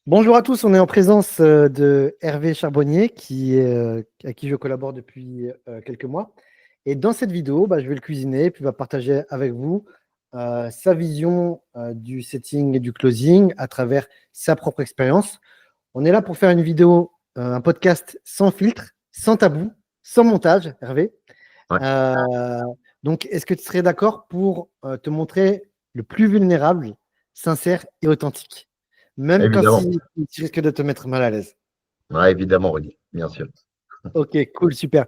Bonjour à tous, on est en présence de Hervé Charbonnier à qui je collabore depuis quelques mois. Et dans cette vidéo, je vais le cuisiner et puis il va partager avec vous sa vision du setting et du closing à travers sa propre expérience. On est là pour faire une vidéo, un podcast sans filtre, sans tabou, sans montage, Hervé. Ouais, Euh, donc, est-ce que tu serais d'accord pour te montrer le plus vulnérable, sincère et authentique, même quand évidemment. tu risques de te mettre mal à l'aise? Ouais, évidemment, Rudy, bien sûr. Ok, cool, super.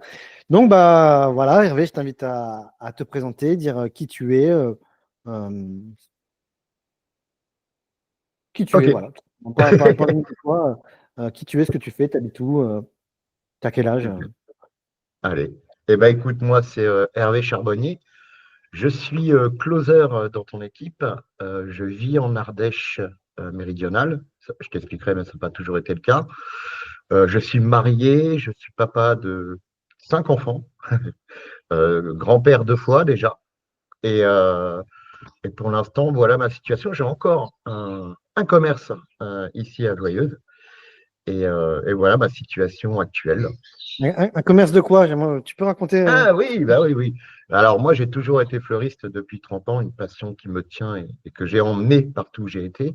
Donc, voilà, Hervé, je t'invite à te présenter, dire euh, qui tu es, Ok. voilà. Pas besoin de toi, qui tu es, ce que tu fais, t'habites où, t'as quel âge? Allez. Eh ben, écoute, moi, c'est Hervé Charbonnier. Je suis closer dans ton équipe. Je vis en Ardèche méridionale. Je t'expliquerai, mais ça n'a pas toujours été le cas. Je suis marié, je suis papa de 5 enfants, grand-père 2 fois déjà. Et, euh, et pour l'instant, voilà ma situation. J'ai encore un commerce ici à Joyeuse. Et voilà ma situation actuelle. Un commerce de quoi? Tu peux raconter Ah oui, bah oui, oui. Alors moi, j'ai toujours été fleuriste depuis 30 ans, une passion qui me tient et que j'ai emmené partout où j'ai été.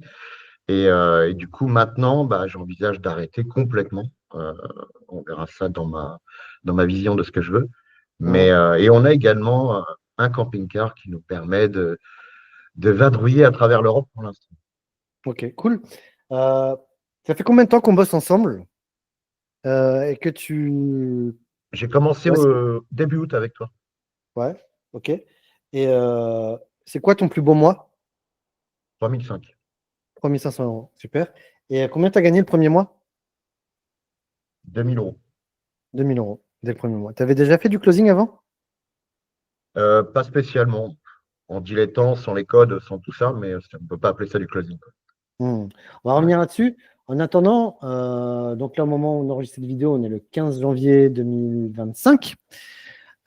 Et du coup, maintenant, j'envisage d'arrêter complètement. On verra ça dans ma vision de ce que je veux. hein. Et on a également un camping-car qui nous permet de vadrouiller à travers l'Europe pour l'instant. Ok, cool. Euh, Ça fait combien de temps qu'on bosse ensemble et que tu... J'ai commencé Ouais, au début août avec toi, ouais, ok. Et c'est quoi ton plus beau mois? 3005. 3 500 euros, super. Et combien tu as gagné le premier mois? 2000 euros. 2 000 euros dès le premier mois. Tu avais déjà fait du closing avant? Pas spécialement. En dilettant, sans les codes, sans tout ça, mais on ne peut pas appeler ça du closing, quoi. Hmm. On va Ouais. revenir là-dessus. En attendant, donc là, au moment où on enregistre cette vidéo, on est le 15 janvier 2025.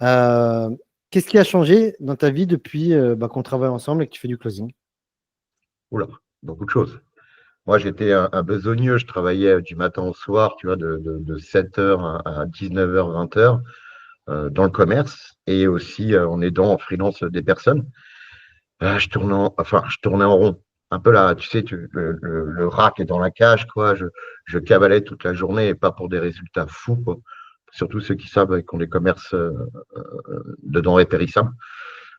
Euh, Qu'est-ce qui a changé dans ta vie depuis qu'on travaille ensemble et que tu fais du closing? Oula, beaucoup de choses. Moi, j'étais un besogneux, je travaillais du matin au soir, tu vois, de 7h à 19h, 20h dans le commerce et aussi en aidant en freelance des personnes. Je tournais en rond. Un peu là, tu sais, le rat qui est dans la cage, quoi. Je cavalais toute la journée et pas pour des résultats fous, quoi. Surtout ceux qui savent qu'on des commerces de denrées périssables.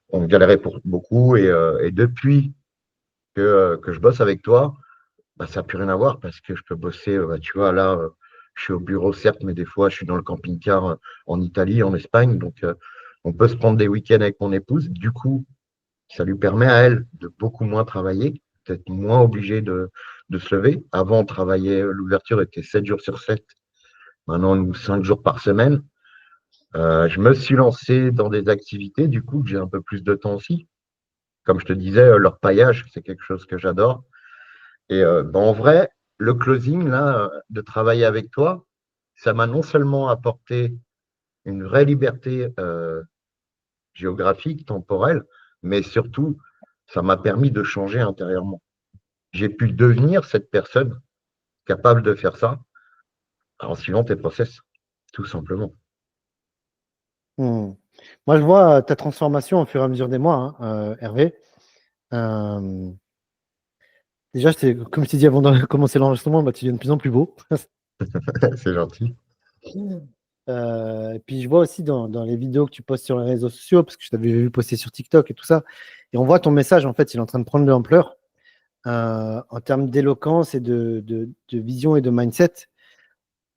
On galérait pour beaucoup et depuis que je bosse avec toi, ça n'a plus rien à voir parce que je peux bosser, tu vois, là, je suis au bureau, certes, mais des fois, je suis dans le camping-car en Italie, en Espagne. Donc, on peut se prendre des week-ends avec mon épouse. Du coup, ça lui permet à elle de beaucoup moins travailler, peut-être moins obligée de se lever. Avant, on travaillait, l'ouverture était 7 jours sur 7. Maintenant, nous, 5 jours par semaine. Je me suis lancé dans des activités, du coup, que j'ai un peu plus de temps aussi. Comme je te disais, leur paillage, c'est quelque chose que j'adore. En vrai, le closing, là, de travailler avec toi, ça m'a non seulement apporté une vraie liberté géographique, temporelle, mais surtout, ça m'a permis de changer intérieurement. J'ai pu devenir cette personne capable de faire ça en suivant tes process, tout simplement. Hmm. Moi, je vois ta transformation au fur et à mesure des mois, hein, Hervé. Euh, Déjà, comme je t'ai dit avant de commencer l'enregistrement, tu deviens de plus en plus beau. C'est gentil. Et puis, je vois aussi dans les vidéos que tu postes sur les réseaux sociaux, parce que je t'avais vu poster sur TikTok et tout ça, et on voit ton message, en fait, il est en train de prendre de l'ampleur en termes d'éloquence et de vision et de mindset.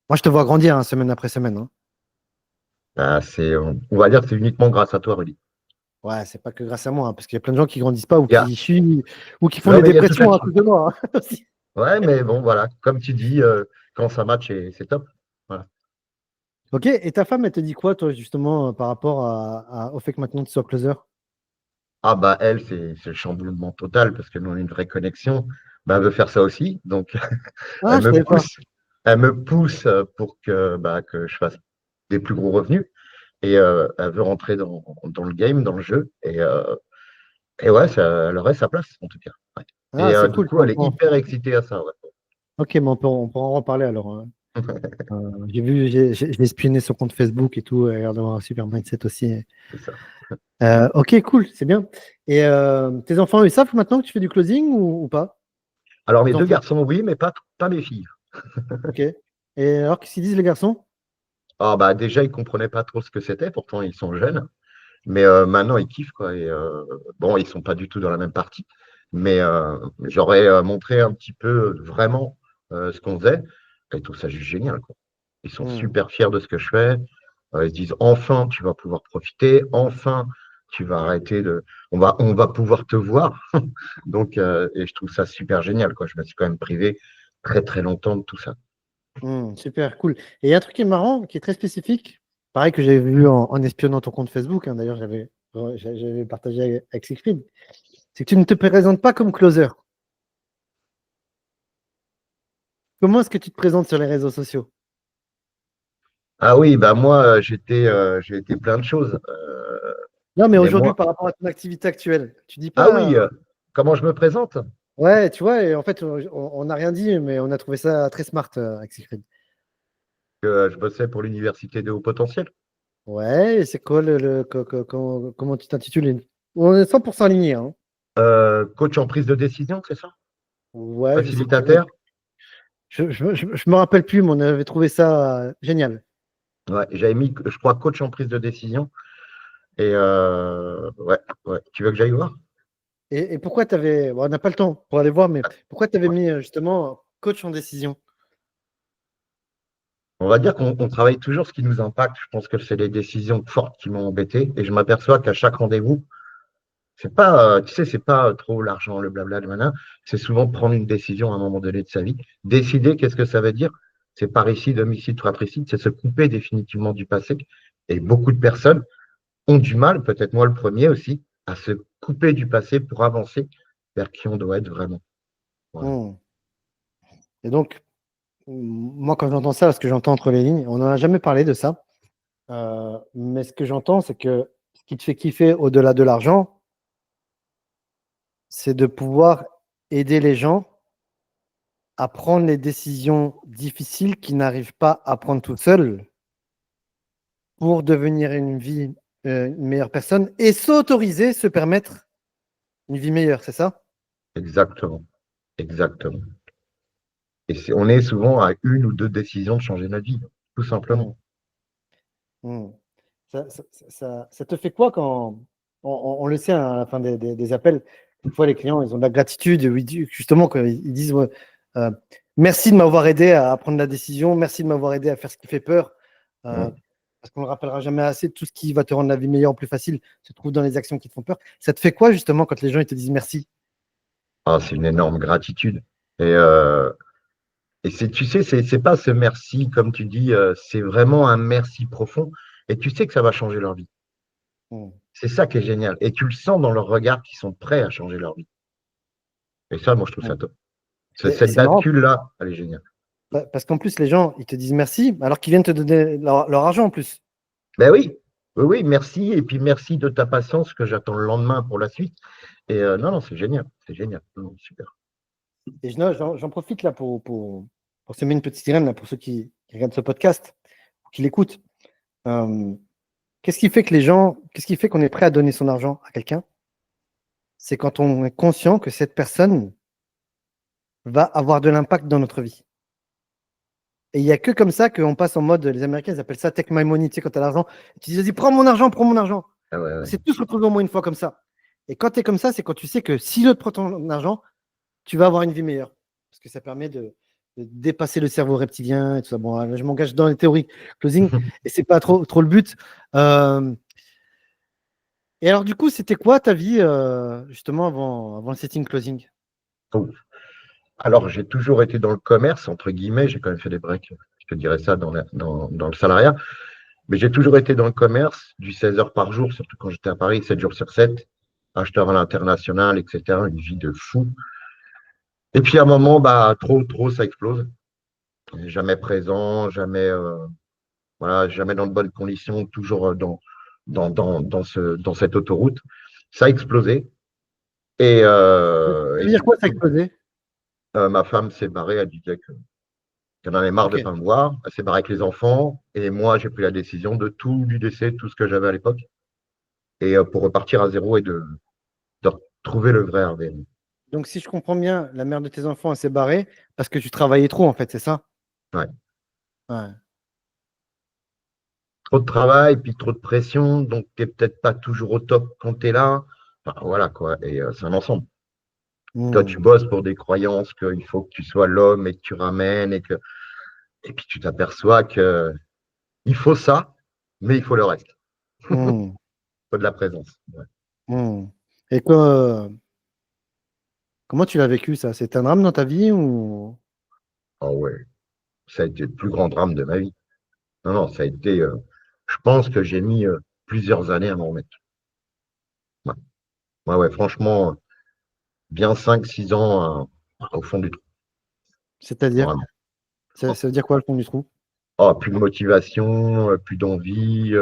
Moi, je te vois grandir hein, semaine après semaine, hein. On va dire que c'est uniquement grâce à toi, Rudy. Ouais, c'est pas que grâce à moi, hein, parce qu'il y a plein de gens qui grandissent pas ou Il y a, qui fuient ou qui font non, des mais il y a tout dépressions à là-dessus. cause de moi, hein, aussi. Ouais, mais bon, voilà, comme tu dis, quand ça match, c'est top. Voilà. Ok, et ta femme, elle te dit quoi, toi, justement, par rapport au fait que maintenant tu sois closer? Ah bah elle, c'est le chamboulement total parce que nous on a une vraie connexion. Elle veut faire ça aussi, donc Ah, elle je me savais pas. pousse, elle me pousse pour que je fasse des plus gros revenus et elle veut rentrer dans le game, dans le jeu et ouais, elle aurait sa place en tout cas. Ouais. Ah, c'est Du cool, coup, elle est franchement. hyper excitée à ça. Ouais. Ok, mais on peut en reparler alors, hein. J'ai espionné son compte Facebook et tout, il a l'air d'avoir un super mindset aussi. C'est ça. Ok, cool, c'est bien. Et tes enfants, ils savent maintenant que tu fais du closing ou pas? Alors, mes Tes deux enfants? garçons, oui, mais pas mes filles. Ok. Et alors, qu'est-ce qu'ils disent les garçons? Ah, bah, déjà, ils ne comprenaient pas trop ce que c'était, pourtant, ils sont jeunes. Mais maintenant, ils kiffent, quoi. Et, bon, ils ne sont pas du tout dans la même partie. Mais j'aurais montré un petit peu vraiment ce qu'on faisait. Et ils trouvent ça juste génial, quoi. Ils sont Hmm. super fiers de ce que je fais. Ils se disent enfin, tu vas pouvoir profiter. Enfin, tu vas arrêter de. On va pouvoir te voir. Donc, et je trouve ça super génial, quoi. Je me suis quand même privé très, très longtemps de tout ça. Super, cool. Et il y a un truc qui est marrant, qui est très spécifique, pareil que j'avais vu en espionnant ton compte Facebook, hein, d'ailleurs, j'avais partagé avec Siegfried, c'est que tu ne te présentes pas comme closer. Comment est-ce que tu te présentes sur les réseaux sociaux? Ah oui, bah moi, j'ai été plein de choses. Non, mais Mais aujourd'hui, moi, par rapport à ton activité actuelle, tu dis ah oui, pas, comment je me présente? ouais, tu vois, et en fait, on n'a rien dit, mais on a trouvé ça très smart avec Siegfried. Que je bossais pour l'université de haut potentiel. Ouais, et c'est quoi comment tu t'intitules? On est 100% aligné, hein. Coach en prise de décision, c'est ça? Ouais, je sais plus. Facilitateur? Je me rappelle plus, mais on avait trouvé ça génial. Ouais, j'avais mis, je crois, coach en prise de décision. Et ouais, ouais. Tu veux que j'aille voir? Et pourquoi tu avais, on n'a pas le temps pour aller voir, mais pourquoi tu avais Ouais. mis justement coach en décision? On va dire qu'on travaille toujours ce qui nous impacte. Je pense que c'est les décisions fortes qui m'ont embêté. Et je m'aperçois qu'à chaque rendez-vous, c'est pas, tu sais, c'est pas trop l'argent, le blabla, le malin. C'est souvent prendre une décision à un moment donné de sa vie. Décider, qu'est-ce que ça veut dire? C'est parricide, homicide, fratricide, c'est se couper définitivement du passé. Et beaucoup de personnes ont du mal, peut-être moi le premier aussi, à se couper du passé pour avancer vers qui on doit être vraiment. Voilà. Hmm. Et donc, moi, quand j'entends ça, ce que j'entends entre les lignes, on n'en a jamais parlé de ça, mais ce que j'entends, c'est que ce qui te fait kiffer au-delà de l'argent, c'est de pouvoir aider les gens à prendre les décisions difficiles qu'ils n'arrivent pas à prendre tout seuls pour devenir une meilleure personne et s'autoriser, se permettre une vie meilleure, c'est ça? Exactement. Exactement. Et on est souvent à une ou deux décisions de changer notre vie, tout simplement. Hmm. Hmm. Ça te fait quoi quand on le sait, hein, à la fin des appels, quelquefois les clients, ils ont de la gratitude, oui, justement, quand ils disent ouais, euh, merci de m'avoir aidé à prendre la décision, merci de m'avoir aidé à faire ce qui fait peur, euh, Mm. parce qu'on ne le rappellera jamais assez, tout ce qui va te rendre la vie meilleure, plus facile, se trouve dans les actions qui te font peur. Ça te fait quoi, justement, quand les gens ils te disent merci? Ah, c'est une énorme gratitude. Et, c'est, tu sais, c'est pas ce merci, comme tu dis, c'est vraiment un merci profond. Et tu sais que ça va changer leur vie. Hmm. C'est ça qui est génial. Et tu le sens dans leur regard qu'ils sont prêts à changer leur vie. Et ça, moi, je trouve Hmm. ça top. Et Cette c'est marrant, bascule-là, elle est géniale. parce qu'en plus, les gens, ils te disent merci, alors qu'ils viennent te donner leur argent en plus. Ben oui, oui, oui, merci. Et puis merci de ta patience que j'attends le lendemain pour la suite. Et non, non, c'est génial. C'est génial. Non, super. Et j'en profite là pour semer une petite graine là, pour ceux qui regardent ce podcast, qui l'écoutent. Euh, qu'est-ce qui fait qu'on est prêt à donner son argent à quelqu'un? C'est quand on est conscient que cette personne va avoir de l'impact dans notre vie. Et il n'y a que comme ça qu'on passe en mode, les Américains ils appellent ça take my money, tu sais, quand tu as l'argent, tu dis vas-y, prends mon argent, prends mon argent. Ah ouais, On ouais. s'est tous retrouvés au moins une fois comme ça. Et quand tu es comme ça, c'est quand tu sais que si l'autre prend ton argent, tu vas avoir une vie meilleure. Parce que ça permet de dépasser le cerveau reptilien et tout ça. Bon, là, je m'engage dans les théories closing et c'est pas trop le but. Euh, et alors, du coup, c'était quoi ta vie justement avant le setting closing? Donc, alors, j'ai toujours été dans le commerce, entre guillemets. J'ai quand même fait des breaks, je te dirais ça, dans le salariat. Mais j'ai toujours été dans le commerce, du 16 heures par jour, surtout quand j'étais à Paris, 7 jours sur 7, acheteur à l'international, etc. Une vie de fou. Et puis à un moment, bah, trop, ça explose. Jamais présent, jamais, voilà, jamais dans de bonnes conditions, toujours dans cette autoroute. Ça a explosé. Et, Ça veut dire quoi, ça a explosé? Ma femme s'est barrée, elle disait qu'elle en avait marre de ne Ok. pas me voir. Elle s'est barrée avec les enfants. Et moi, j'ai pris la décision de tout lui laisser, tout ce que j'avais à l'époque, et pour repartir à zéro et de retrouver le vrai Hervé. Donc, si je comprends bien, la mère de tes enfants, elle s'est barrée parce que tu travaillais trop, en fait, c'est ça? Ouais. Ouais. Trop de travail, puis trop de pression, donc tu n'es peut-être pas toujours au top quand tu es là. Enfin, voilà quoi. Et c'est un ensemble. Toi, tu Hmm. bosses pour des croyances qu'il faut que tu sois l'homme et que tu ramènes et puis tu t'aperçois que il faut ça, mais il faut le reste. Hmm. Il faut de la présence. Ouais. Hmm. Et comment tu l'as vécu, ça? C'est un drame dans ta vie ou... Oh ouais, ça a été le plus grand drame de ma vie. Non, non, ça a été. Je pense que j'ai mis plusieurs années à m'en remettre. Ouais, ouais, ouais, franchement, bien 5 6 ans au fond du trou, C'est-à-dire? vraiment. Ça veut dire quoi, le fond du trou? Oh, plus de motivation, plus d'envie.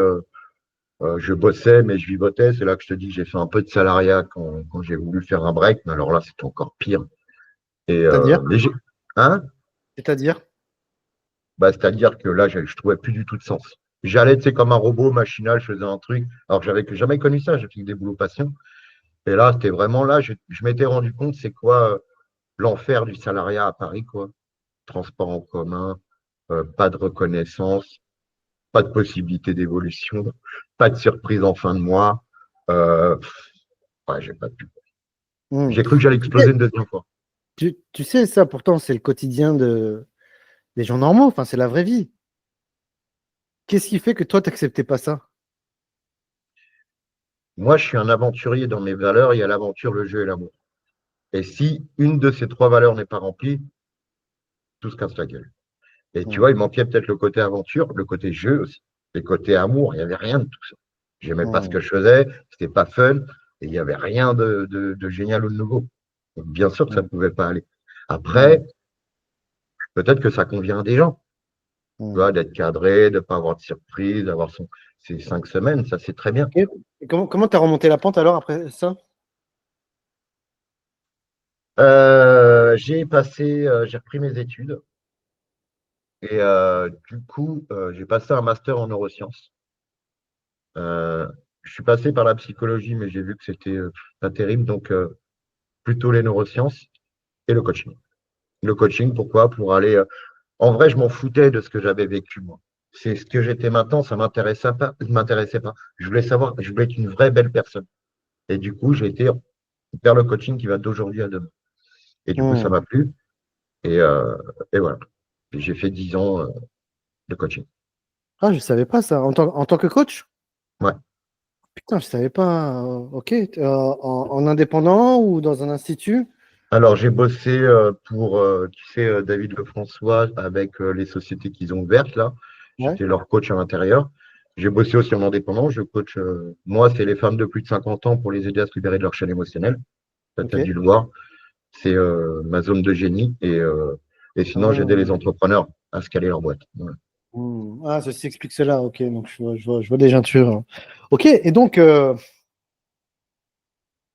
Je bossais, mais je vivotais. C'est là que je te dis que j'ai fait un peu de salariat quand j'ai voulu faire un break. Mais alors là, c'était encore pire. Et, C'est-à-dire? hein? C'est-à-dire? Bah, c'est-à-dire que là, je trouvais plus du tout de sens. J'allais, tu sais, comme un robot machinal, je faisais un truc, alors que j'avais jamais connu ça, j'ai fait des boulots passion. Et là, c'était vraiment là, je m'étais rendu compte, c'est quoi l'enfer du salariat à Paris, quoi. Transport en commun, pas de reconnaissance, pas de possibilité d'évolution, pas de surprise en fin de mois. Pff, ouais, j'ai pas pu. Hmm. J'ai cru que j'allais Tu sais, exploser une deuxième fois. tu sais, ça, pourtant, c'est le quotidien des gens normaux. Enfin, c'est la vraie vie. Qu'est-ce qui fait que toi, t'acceptais pas ça? Moi, je suis un aventurier dans mes valeurs, il y a l'aventure, le jeu et l'amour. Et si une de ces trois valeurs n'est pas remplie, tout se casse la gueule. Et tu vois, Hmm. il manquait peut-être le côté aventure, le côté jeu aussi, le côté amour. Il n'y avait rien de tout ça. J'aimais pas ce Hmm. que je faisais, c'était pas fun, et il n'y avait rien de génial ou de nouveau. Donc, bien sûr que ça ne Hmm. pouvait pas aller. Hmm. Après, peut-être que ça convient à des gens, tu Hmm. vois, d'être cadré, de ne pas avoir de surprise, d'avoir ses 5 semaines, ça c'est très bien. Ok. Et comment t'as remonté la pente alors après ça? J'ai repris mes études et du coup, j'ai passé un master en neurosciences. Euh, je suis passé par la psychologie, mais j'ai vu que c'était pas terrible, donc plutôt les neurosciences et le coaching. Le coaching, pourquoi? Pour aller. En vrai, je m'en foutais de ce que j'avais vécu, moi. C'est ce que j'étais maintenant, ça m'intéressait pas, m'intéressait pas. Je voulais savoir, je voulais être une vraie belle personne. Et du coup, j'ai été vers le coaching qui va d'aujourd'hui à demain. Et du coup, ça Hmm. m'a plu. Et, euh, et voilà. Et j'ai fait 10 ans de coaching. Ah, je savais pas ça. En tant que coach? Ouais. Putain, je savais pas. Ok. En indépendant ou dans un institut? Alors, j'ai bossé pour, tu sais, David Lefrançois avec les sociétés qu'ils ont ouvertes là. Ouais. J'étais leur coach à l'intérieur. J'ai bossé aussi en indépendant. Je coach, moi, c'est les femmes de plus de 50 ans pour les aider à se libérer de leur chaîne émotionnelle. Ça, tu Ok. as dû le voir. C'est ma zone de génie. Et sinon, j'aidais les Ah, entrepreneurs à scaler leur boîte. Voilà. ah, ceci explique cela. Ok. Donc, je vois des jointures. Ok. Et donc,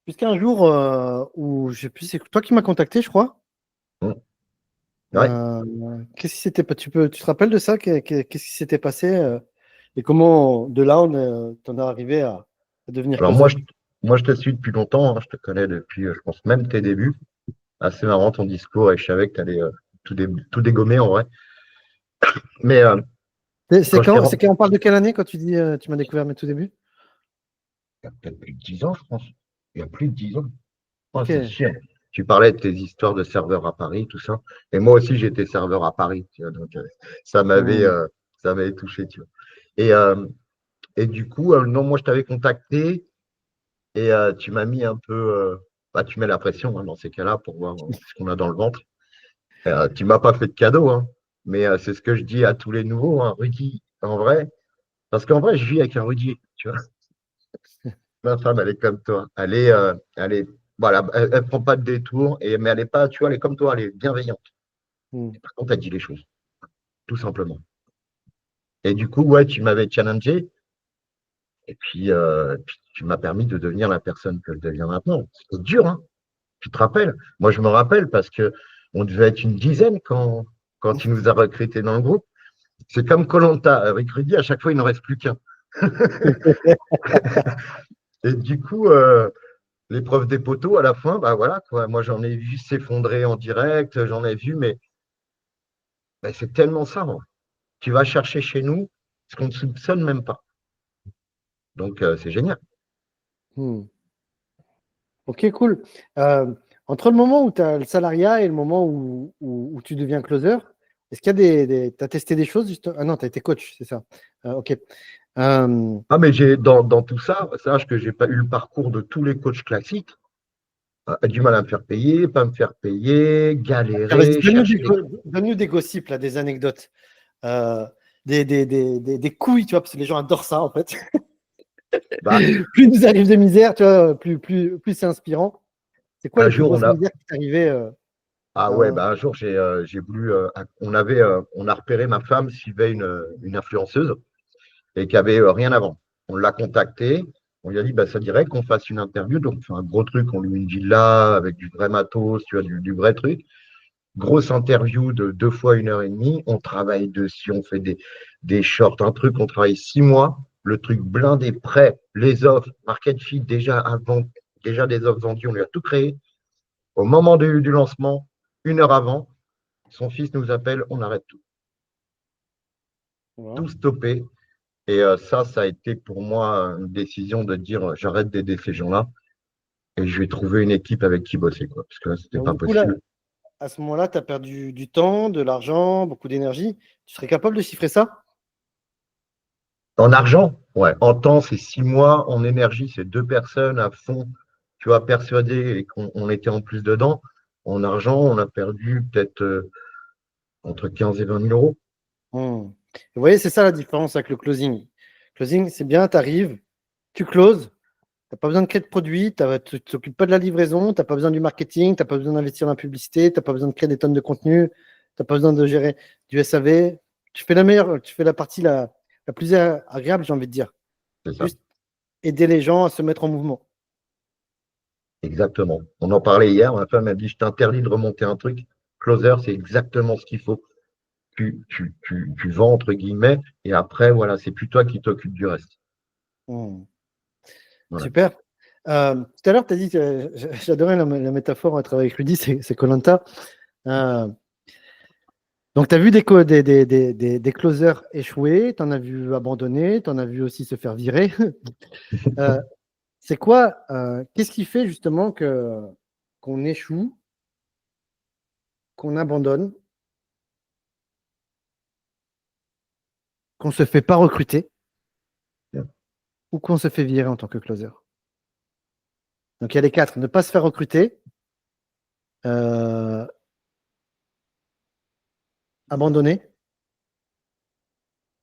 jusqu'à un jour où, je sais plus, c'est toi qui m'as contacté, je crois. Mmh. Ouais. Qu'est-ce qui s'était pas tu te rappelles de ça? Qu'est-ce qui s'était passé et comment de là t'en es arrivé à devenir Alors, closer? moi, je te suis depuis longtemps, hein. Je te connais depuis, je pense, même tes débuts. Assez marrant ton discours et je savais que tu allais tout dégommer en vrai. Mais C'est quand je t'ai quand, c'est rencontré, quand on parle de quelle année quand tu dis tu m'as découvert mes tout débuts? il y a peut-être plus de 10 ans, je pense. Il y a plus de 10 ans. Ouais, Ok. c'est sûr. Tu parlais de tes histoires de serveurs à Paris, tout ça. Et moi aussi, j'étais serveur à Paris. Tu vois, donc, ça m'avait Hmm. euh, ça m'avait touché. Tu vois. Et, et du coup, non, moi, je t'avais contacté et tu m'as mis un peu. Bah, tu mets la pression hein, dans ces cas-là pour voir ce qu'on a dans le ventre. Tu m'as pas fait de cadeau, hein, mais c'est ce que je dis à tous les nouveaux. Hein, Rudy, en vrai, parce qu'en vrai, je vis avec un Rudy. Tu vois. Ma femme, elle est comme toi. Voilà, elle prend pas de détour, mais elle est pas, tu vois, elle est comme toi, elle est bienveillante. Hmm. Par contre, elle dit les choses, tout simplement. Et du coup, ouais, tu m'avais challengé, et puis tu m'as permis de devenir la personne que je deviens maintenant. C'était dur, hein. Tu te rappelles? Moi, je me rappelle parce que On devait être une dizaine quand il nous a recrutés dans le groupe. C'est comme koh avec Rudy, à chaque fois, il n'en reste plus qu'un. Et du coup, l'épreuve des poteaux, à la fin, bah voilà, quoi. Moi, j'en ai vu s'effondrer en direct, j'en ai vu, mais bah, c'est tellement ça, hein. Tu vas chercher chez nous ce qu'on ne soupçonne même pas. Donc, c'est génial. Hmm. Ok, cool. Euh, Entre le moment où tu as le salariat et le moment où tu deviens closer, est-ce qu'il y a tu as testé des choses Ah non, tu as été coach, c'est ça. Ok. Euh, Ah, mais dans tout ça, sache que j'ai pas eu le parcours de tous les coachs classiques. Du mal à me faire payer, pas me faire payer, Vas-y, galérer, chercher des. donne-nous des gossips, là, des anecdotes, euh, des couilles, tu vois, parce que les gens adorent ça, en fait. Bah, Plus il nous arrive de misère, tu vois, plus c'est inspirant. C'est quoi un les plus jour, grosses misères qui t'arrivaient ah ouais, euh, bah un jour, j'ai voulu. On a repéré ma femme suivait une influenceuse et qui avait rien avant. On l'a contactée. On lui a dit, bah, ça dirait qu'on fasse une interview. Donc, on fait un gros truc. On lui met une villa avec du vrai matos, tu vois, du vrai truc. Grosse interview de 2 fois 1 heure et demie. On travaille dessus, on fait des shorts, un truc. On travaille 6 mois. Le truc blindé, prêt, les offres, market fit déjà avant, déjà des offres vendues. On lui a tout créé. Au moment du lancement, 1 heure avant, son fils nous appelle, on arrête tout. voilà. Tout stoppé. Et ça a été pour moi une décision de dire j'arrête d'aider ces gens-là et je vais trouver une équipe avec qui bosser, quoi. Parce que là, c'était Donc, pas du coup, là, possible. à ce moment-là, tu as perdu du temps, de l'argent, beaucoup d'énergie. Tu serais capable de chiffrer ça? En argent, ouais. En temps, c'est 6 mois. En énergie, c'est 2 personnes à fond, tu vois, persuadées et qu'on était en plus dedans. En argent, on a perdu peut-être entre 15 et 20 000 euros. Hmm. Vous voyez, c'est ça la différence avec le closing. Closing, c'est bien, tu arrives, tu closes, tu n'as pas besoin de créer de produit, tu ne t'occupes pas de la livraison, tu n'as pas besoin du marketing, tu n'as pas besoin d'investir dans la publicité, tu n'as pas besoin de créer des tonnes de contenu, tu n'as pas besoin de gérer du SAV. Tu fais la partie la plus agréable, j'ai envie de dire. C'est ça. Juste aider les gens à se mettre en mouvement. Exactement. On en parlait hier. Ma femme m'a dit, je t'interdis de remonter un truc. Closer, c'est exactement ce qu'il faut. Tu vends, entre guillemets, et après, voilà, c'est plus toi qui t'occupes du reste. Hmm. Voilà. Super. Tout à l'heure, tu as dit que j'adorais la métaphore à travailler avec Rudy, c'est koh. Donc, tu as vu des closers échouer, tu en as vu abandonner, tu en as vu aussi se faire virer. Euh, c'est quoi, qu'est-ce qui fait justement qu'on échoue, qu'on abandonne, qu'on ne se fait pas recruter ou qu'on se fait virer en tant que closer? Donc, il y a les quatre. Ne pas se faire recruter, euh, abandonner.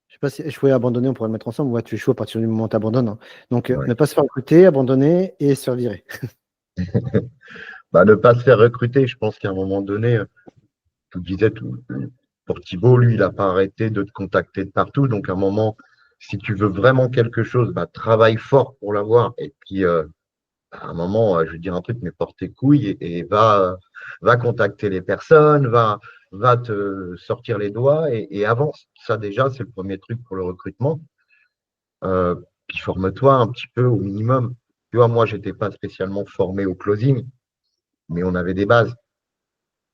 Je ne sais pas si échouer et abandonner, on pourrait le mettre ensemble. Ouais, tu échoues à partir du moment où tu abandonnes, hein. Donc, Ouais. ne pas se faire recruter, abandonner et se faire virer. Bah, ne pas se faire recruter, je pense qu'à un moment donné, tu disais tout, pour Thibaut, lui, il n'a pas arrêté de te contacter de partout. Donc, à un moment, si tu veux vraiment quelque chose, bah, travaille fort pour l'avoir. Et puis, à un moment, je vais dire un truc, mais porte tes couilles et va contacter les personnes, va te sortir les doigts et avance. Ça, déjà, c'est le premier truc pour le recrutement. Euh, Puis forme-toi un petit peu au minimum. Tu vois, moi, je n'étais pas spécialement formé au closing, mais on avait des bases.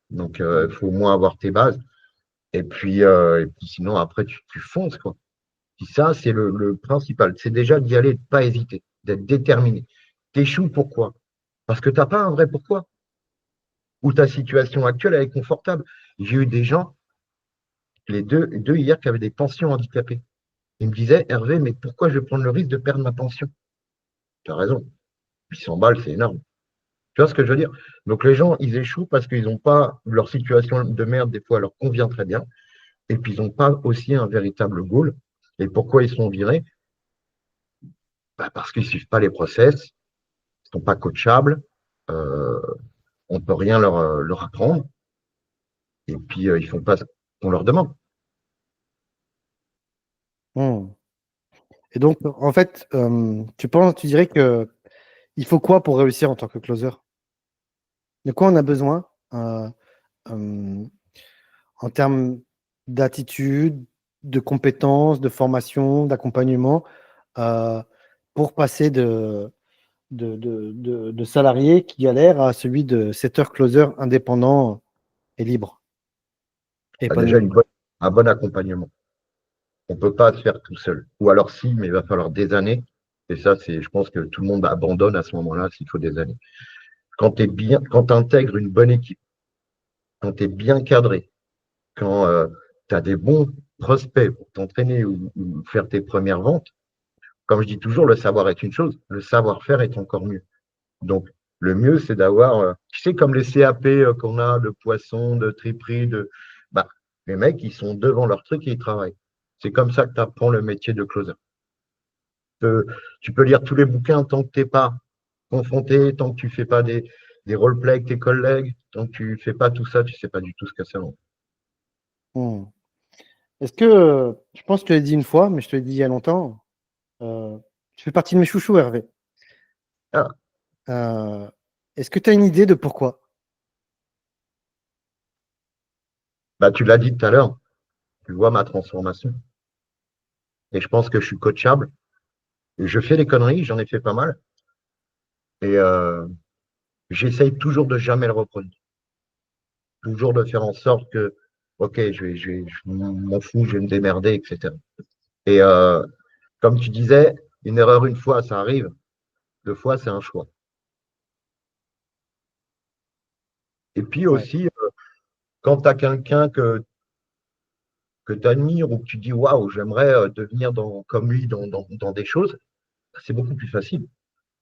Donc, il faut au moins avoir tes bases. Et puis sinon, après, tu fonces, quoi. Puis ça, c'est le principal. C'est déjà d'y aller, de ne pas hésiter, d'être déterminé. T'échoues, pourquoi? Parce que tu n'as pas un vrai pourquoi. Ou ta situation actuelle, elle est confortable. J'ai eu des gens, les deux hier, qui avaient des pensions handicapées. Ils me disaient, Hervé, mais pourquoi je vais prendre le risque de perdre ma pension? Tu as raison. 800 balles, c'est énorme. Tu vois ce que je veux dire? Donc les gens, ils échouent parce qu'ils n'ont pas, leur situation de merde, des fois, leur convient très bien. Et puis, ils n'ont pas aussi un véritable goal. Et pourquoi ils sont virés? Bah, parce qu'ils ne suivent pas les process, ils ne sont pas coachables, euh, on ne peut rien leur apprendre. Et puis, ils ne font pas ce qu'on leur demande. Hmm. Et donc, en fait, tu dirais que il faut quoi pour réussir en tant que closer? De quoi on a besoin? en termes d'attitude, de compétences, de formation, d'accompagnement, euh, pour passer de salarié qui galère à celui de setter-closer indépendant et libre, Déjà, épanoui. un bon accompagnement. On ne peut pas se faire tout seul. Ou alors si, mais il va falloir des années. Et ça, je pense que tout le monde abandonne à ce moment-là s'il faut des années. Quand tu intègres une bonne équipe, quand tu es bien cadré, quand tu as des bons prospects pour t'entraîner ou faire tes premières ventes, comme je dis toujours, le savoir est une chose, le savoir-faire est encore mieux. Donc, le mieux, c'est d'avoir, tu sais, comme les CAP qu'on a de poisson, de triperie, bah, les mecs, ils sont devant leur truc et ils travaillent. C'est comme ça que tu apprends le métier de closer. Tu peux lire tous les bouquins tant que tu n'es pas confronté, tant que tu ne fais pas des roleplays avec tes collègues, tant que tu ne fais pas tout ça, tu ne sais pas du tout ce que c'est. Hmm. Est-ce que, je pense que tu l'as dit une fois, mais je te l'ai dit il y a longtemps, tu fais partie de mes chouchous, Hervé. Ah, Euh, Est-ce que tu as une idée de pourquoi? bah, tu l'as dit tout à l'heure, tu vois ma transformation. Et je pense que je suis coachable. Et je fais des conneries, j'en ai fait pas mal. Et j'essaye toujours de jamais le reproduire. Toujours de faire en sorte que, OK, je m'en fous, je vais me démerder, etc. Et comme tu disais, une erreur une fois, ça arrive. Deux fois, c'est un choix. Et puis Ouais. aussi, quand tu as quelqu'un que tu admires ou que tu dis, waouh, j'aimerais devenir comme lui dans des choses, c'est beaucoup plus facile.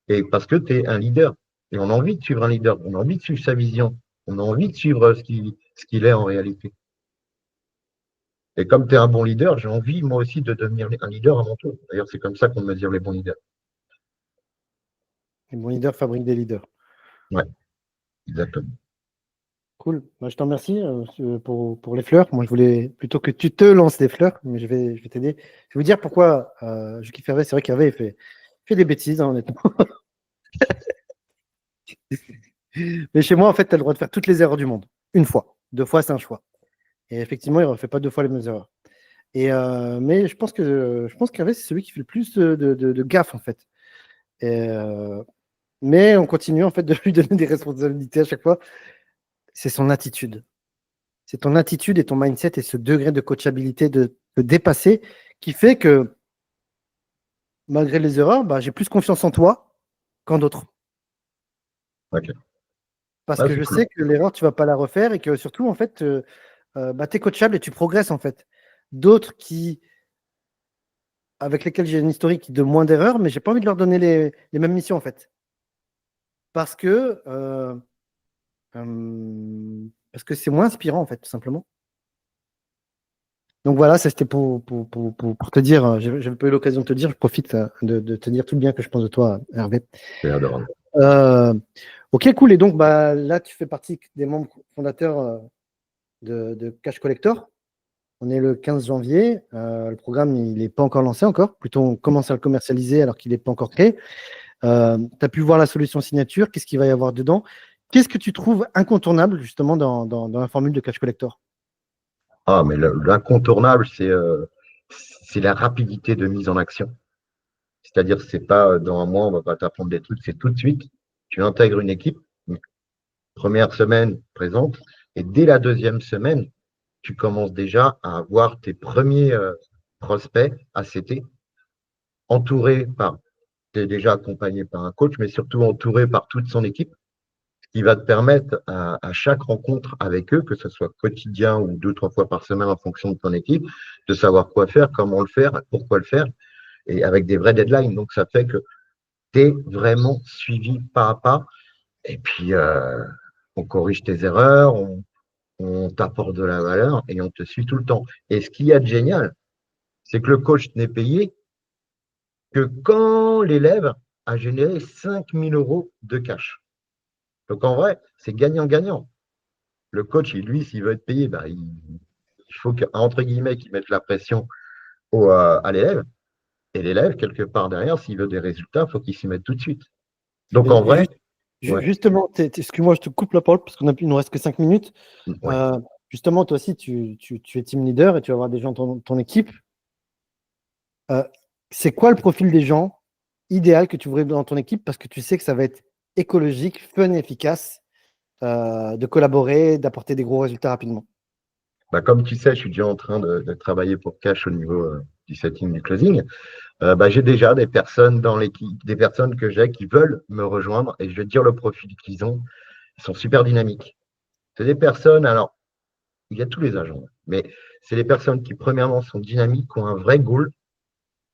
Et parce que tu es un leader. Et on a envie de suivre un leader. On a envie de suivre sa vision. On a envie de suivre ce qu'il est en réalité. Et comme tu es un bon leader, j'ai envie, moi aussi, de devenir un leader à mon tour. D'ailleurs, c'est comme ça qu'on mesure les bons leaders. Les bons leaders fabriquent des leaders. Ouais, exactement. Cool. Moi, je te remercie pour les fleurs. Moi, je voulais plutôt que tu te lances des fleurs, mais je vais t'aider. Je vais vous dire pourquoi je kiffe Hervé. C'est vrai qu'Hervé fait des bêtises, hein, honnêtement. Mais chez moi, en fait, tu as le droit de faire toutes les erreurs du monde. Une fois. Deux fois, c'est un choix. Et effectivement, il ne refait pas deux fois les mêmes erreurs. Mais je pense qu'Hervé, c'est celui qui fait le plus de gaffe, en fait. Et, mais on continue, en fait, de lui donner des responsabilités à chaque fois. C'est son attitude. C'est ton attitude et ton mindset et ce degré de coachabilité de dépasser qui fait que, malgré les erreurs, bah, j'ai plus confiance en toi qu'en d'autres. Ok. Parce Ouais, que c'est je cool. sais que l'erreur, tu ne vas pas la refaire et que surtout, en fait, bah, tu es coachable et tu progresses, en fait. D'autres avec lesquels j'ai une historique de moins d'erreurs, mais j'ai pas envie de leur donner les mêmes missions, en fait. Parce que, parce que c'est moins inspirant, en fait, tout simplement. Donc voilà, ça c'était pour te dire, j'ai pas eu l'occasion de te dire, je profite de te dire tout le bien que je pense de toi, Hervé. C'est adorable. Euh, ok, cool. Et donc bah, là, tu fais partie des membres fondateurs de Cash Collector. On est le 15 janvier. Le programme, il n'est pas encore lancé encore. Plutôt, on commence à le commercialiser alors qu'il n'est pas encore créé. Tu as pu voir la solution signature. Qu'est-ce qu'il va y avoir dedans? Qu'est-ce que tu trouves incontournable justement dans la formule de Cash Collector? Ah, mais l'incontournable, c'est la rapidité de mise en action. C'est-à-dire, c'est pas dans un mois, on va pas t'apprendre des trucs, c'est tout de suite. Tu intègres une équipe, donc, première semaine présente, et dès la deuxième semaine, tu commences déjà à avoir tes premiers prospects ACT, entourés par, tu es déjà accompagné par un coach, mais surtout entouré par toute son équipe, ce qui va te permettre à chaque rencontre avec eux, que ce soit quotidien ou deux, trois fois par semaine en fonction de ton équipe, de savoir quoi faire, comment le faire, pourquoi le faire, et avec des vrais deadlines. Donc, ça fait que tu es vraiment suivi pas à pas. Et puis, on corrige tes erreurs, on t'apporte de la valeur et on te suit tout le temps. Et ce qu'il y a de génial, c'est que le coach n'est payé que quand l'élève a généré 5 000 € de cash. Donc en vrai, c'est gagnant-gagnant. Le coach, lui, s'il veut être payé, bah, il faut qu'entre guillemets, qu'il mette la pression à l'élève. Et l'élève, quelque part derrière, s'il veut des résultats, il faut qu'il s'y mette tout de suite. Donc en Et vrai, Ouais. Justement, excuse-moi, je te coupe la parole parce qu'il nous reste que 5 minutes. Ouais. Justement, toi aussi, tu es team leader et tu vas avoir des gens dans ton équipe. C'est quoi le profil des gens idéal que tu voudrais dans ton équipe parce que tu sais que ça va être écologique, fun et efficace de collaborer, d'apporter des gros résultats rapidement? Bah, comme tu sais, je suis déjà en train de travailler pour Cash au niveau du setting, du closing. Bah, j'ai déjà des personnes dans l'équipe, des personnes que j'ai qui veulent me rejoindre et je vais te dire le profil qu'ils ont. Ils sont super dynamiques. C'est des personnes, alors, il y a tous les agents, mais c'est des personnes qui, premièrement, sont dynamiques, qui ont un vrai goal,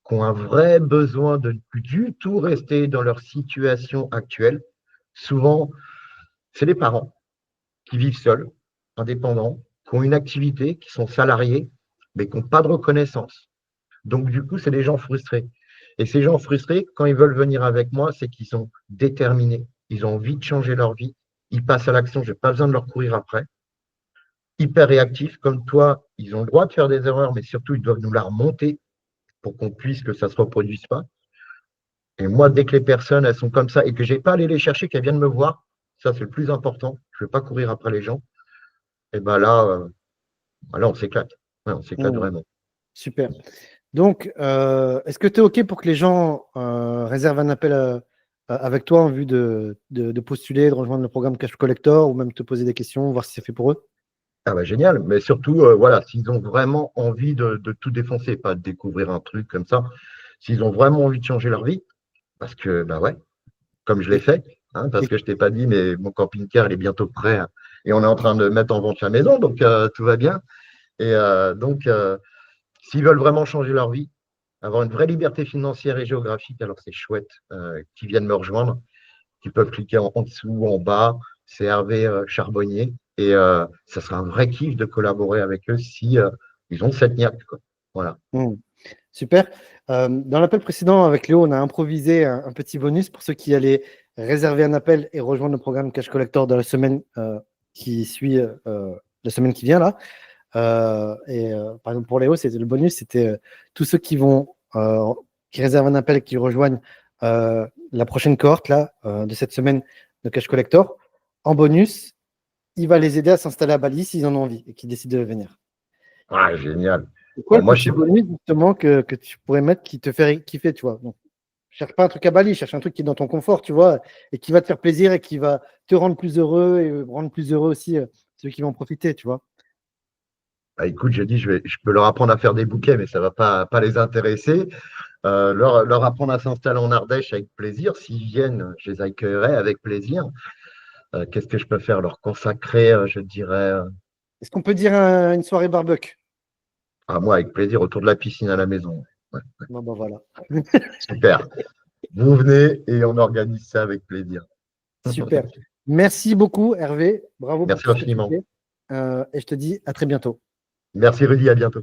qui ont un vrai besoin de ne plus du tout rester dans leur situation actuelle. Souvent, c'est des parents qui vivent seuls, indépendants, qui ont une activité, qui sont salariés, mais qui n'ont pas de reconnaissance. Donc, du coup, c'est des gens frustrés. Et ces gens frustrés, quand ils veulent venir avec moi, c'est qu'ils sont déterminés. Ils ont envie de changer leur vie. Ils passent à l'action. Je n'ai pas besoin de leur courir après. Hyper réactifs, comme toi, ils ont le droit de faire des erreurs, mais surtout, ils doivent nous la remonter pour qu'on puisse que ça ne se reproduise pas. Et moi, dès que les personnes, elles sont comme ça et que je n'ai pas à aller les chercher, qu'elles viennent me voir, ça, c'est le plus important. Je ne vais pas courir après les gens. Et bien là, on s'éclate. Ouais, on s'éclate Mmh, vraiment. super. Donc, est-ce que tu es OK pour que les gens réservent un appel avec toi en vue de postuler, de rejoindre le programme Cash Collector ou même te poser des questions, voir si c'est fait pour eux? Ah bah génial, mais surtout, voilà, s'ils ont vraiment envie de tout défoncer, pas de découvrir un truc comme ça, s'ils ont vraiment envie de changer leur vie, parce que, bah ouais, comme je l'ai Et, fait, hein, parce et- que je t'ai pas dit, mais mon camping-car, il est bientôt prêt, hein, et on est en train de mettre en vente la maison, donc tout va bien. Et donc, s'ils veulent vraiment changer leur vie, avoir une vraie liberté financière et géographique, alors c'est chouette qu'ils viennent me rejoindre, qu'ils peuvent cliquer en dessous ou en bas. C'est Hervé Charbonnier. Et ça sera un vrai kiff de collaborer avec eux si ils ont cette niaque, quoi. Voilà. Mmh, super. Dans l'appel précédent avec Léo, on a improvisé un petit bonus pour ceux qui allaient réserver un appel et rejoindre le programme Cash Collector dans la semaine qui suit, la semaine qui vient là. Par exemple, pour Léo, c'était le bonus, c'était tous ceux qui réservent un appel et qui rejoignent la prochaine cohorte là, de cette semaine de Cash Collector. En bonus, il va les aider à s'installer à Bali s'ils en ont envie et qu'ils décident de venir. Ah, génial. C'est quoi Bon, le moi, je sais petit pas. bonus justement que tu pourrais mettre qui te fait kiffer, tu vois? Donc, cherche pas un truc à Bali, cherche un truc qui est dans ton confort, tu vois, et qui va te faire plaisir et qui va te rendre plus heureux et rendre plus heureux aussi ceux qui vont en profiter, tu vois. Bah, écoute, j'ai dit, je peux leur apprendre à faire des bouquets, mais ça ne va pas les intéresser. Leur apprendre à s'installer en Ardèche avec plaisir. S'ils viennent, je les accueillerai avec plaisir. Qu'est-ce que je peux faire? Leur consacrer, je dirais, Est-ce qu'on peut dire une soirée barbecue? à moi, avec plaisir, autour de la piscine à la maison. Ouais, Bon, ben voilà. super. Vous venez et on organise ça avec plaisir. Super. Merci beaucoup, Hervé. Bravo pour Merci tout ce que tu infiniment. fais. Et je te dis à très bientôt. Merci Rudy, à bientôt.